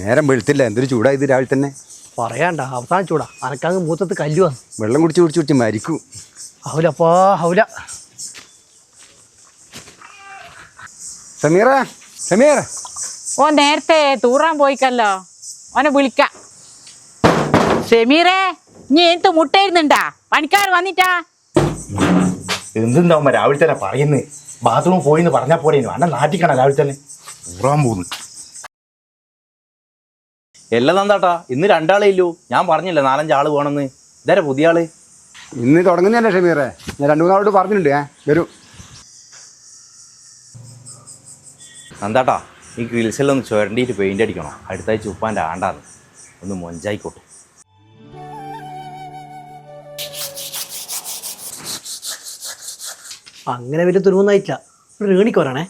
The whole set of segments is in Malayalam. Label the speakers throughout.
Speaker 1: നേരം വെളുത്തില്ല, എന്തൊരു ചൂടാ ഇത് രാവിലെ തന്നെ.
Speaker 2: പറയാണ്ട അവസാനം ചൂടാ. അനക്കങ്ങ് മൂത്തത്ത് കല്ലുവാ.
Speaker 1: വെള്ളം കുടിച്ച് കുടിച്ച് കുടിച്ച് മരിക്കൂ.
Speaker 2: ഹൗലപ്പാ ഹൗല.
Speaker 1: സമീറ, സമീർ.
Speaker 3: ഓ നേരത്തെ തൂറാൻ പോയിക്കല്ലോ, ഓനെ വിളിക്കാം. സമീറേ, നീ എന്ത് മുട്ടയിരുന്നുണ്ടാ? പണിക്കാർ വന്നിട്ടാ?
Speaker 4: എന്തുണ്ടാവുമ്പോ രാവിലെ തന്നെ പറയുന്നത്? ബാത്റൂമിൽ പോയിന്ന് പറഞ്ഞാൽ പോരേനു. അന്നെ നാട്ടിക്കണ രാവിലെ തന്നെ ഊറാൻ പോകുന്നു.
Speaker 5: എല്ലാം നന്ദാട്ടാ, ഇന്ന് രണ്ടാളേ ഇല്ലൂ. ഞാൻ പറഞ്ഞില്ല 4-5 ആള് വേണമെന്ന്. ഇതാരെ പുതിയ ആള്?
Speaker 1: ഇന്ന് തുടങ്ങുന്നതല്ലേ ഷമീറെ? ഞാൻ 2-3 നാളോട് പറഞ്ഞിട്ടുണ്ട്. വരൂ.
Speaker 5: നന്ദാട്ടാ, ഈ ഗ്രിൽസെല്ലാം ഒന്ന് ചുരണ്ടിയിട്ട് പെയിൻ്റ് അടിക്കണം. അടുത്താഴ്ച ഉപ്പാൻ്റെ ആണ്ടാന്ന്. ഒന്ന് മൊഞ്ചായിക്കോട്ടെ.
Speaker 2: അങ്ങനെ വലിയ തുരുവൊന്നായിട്ടില്ല. ഒരു ഏണിക്ക് വരണേ.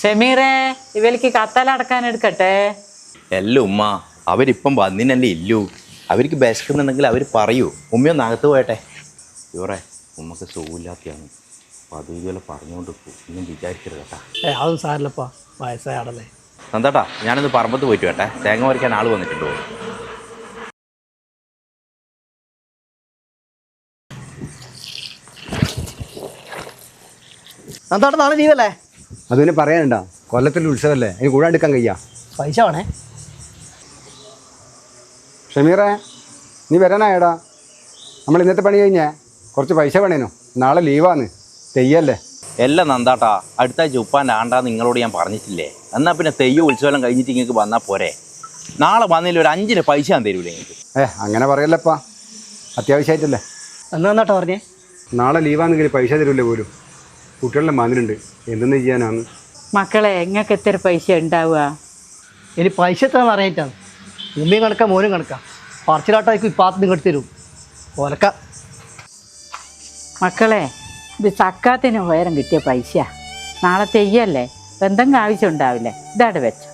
Speaker 3: സമീറേ, ഇവർക്ക് കത്തലടക്കാൻ എടുക്കട്ടെ.
Speaker 5: എല്ലാം ഉമ്മ, അവരിപ്പം വന്നിനല്ലേ ഇല്ലൂ. അവർക്ക് ബെസ്ക്കുന്നുണ്ടെങ്കിൽ അവർ പറയൂ. ഉമ്മയൊന്ന് അകത്ത് പോയട്ടെ. ഇവറെ ഉമ്മക്ക് സുഖമില്ലാത്തയാണ്. അപ്പോൾ അത് ഇതുപോലെ പറഞ്ഞുകൊണ്ട് ഒന്നും വിചാരിക്കരുത് കേട്ടാ.
Speaker 2: അതൊന്നും സാരില്ലപ്പാ, വയസ്സായ ആടല്ലേ.
Speaker 5: നന്ദാട്ടാ, ഞാനൊന്ന് പറമ്പത്ത് പോയിട്ട് വേട്ടെ. തേങ്ങ പറിക്കാൻ ആൾ വന്നിട്ടുണ്ടോ?
Speaker 2: എന്താ നാളെ ലീവല്ലേ?
Speaker 1: അത് പിന്നെ പറയാനുണ്ടോ? കൊല്ലത്തിൻ്റെ ഉത്സവമല്ലേ, അതിന് കൂടെ എടുക്കാൻ കഴിയാ.
Speaker 2: പൈസ വേണേ.
Speaker 1: ഷമീറെ, നീ വരാനായടാ? നമ്മൾ ഇന്നത്തെ പണി കഴിഞ്ഞേ, കുറച്ച് പൈസ വേണേനോ. നാളെ ലീവാന്ന്, തെയ്യല്ലേ.
Speaker 5: എല്ലാം നന്ദാട്ടാ, അടുത്താഴ്ച ഉപ്പാൻ്റെ ആണ്ടാന്ന് നിങ്ങളോട് ഞാൻ പറഞ്ഞിട്ടില്ലേ? എന്നാൽ പിന്നെ തെയ്യം ഉത്സവം കഴിഞ്ഞിട്ട് നിങ്ങൾക്ക് വന്നാൽ പോരെ. നാളെ വന്നതിൽ ഒരു 5 പൈസ ഞാൻ തരൂലേ നിങ്ങൾക്ക്?
Speaker 1: അങ്ങനെ പറയല്ലപ്പാ, അത്യാവശ്യമായിട്ടല്ലേ.
Speaker 2: എന്നാട്ടാ പറഞ്ഞേ?
Speaker 1: നാളെ ലീവാന്നെങ്കിൽ പൈസ തരൂല്ലേ പോലും. കുട്ടികളുടെ മാതിലുണ്ട്, എന്തെന്ന് ചെയ്യാനാന്ന്.
Speaker 3: മക്കളെ, എങ്ങൾക്ക് എത്ര പൈസ ഉണ്ടാവുക?
Speaker 2: ഇനി പൈസ എത്രയാണെന്ന് അറിയായിട്ടാണ്. ഉമ്മയും കണക്കാ മോനും കണക്കാ. പറച്ചിലാട്ടായിരിക്കും ഇപ്പാത്ത് നിങ്ങൾ തരും ഓലക്ക.
Speaker 3: മക്കളെ, ഇത് ചക്കാത്തിന് പകരം കിട്ടിയ പൈസ. നാളെ തെയ്യല്ലേ, എന്തെങ്കിലും ആവശ്യം ഉണ്ടാവില്ലേ? ഇതാടെ വെച്ചു.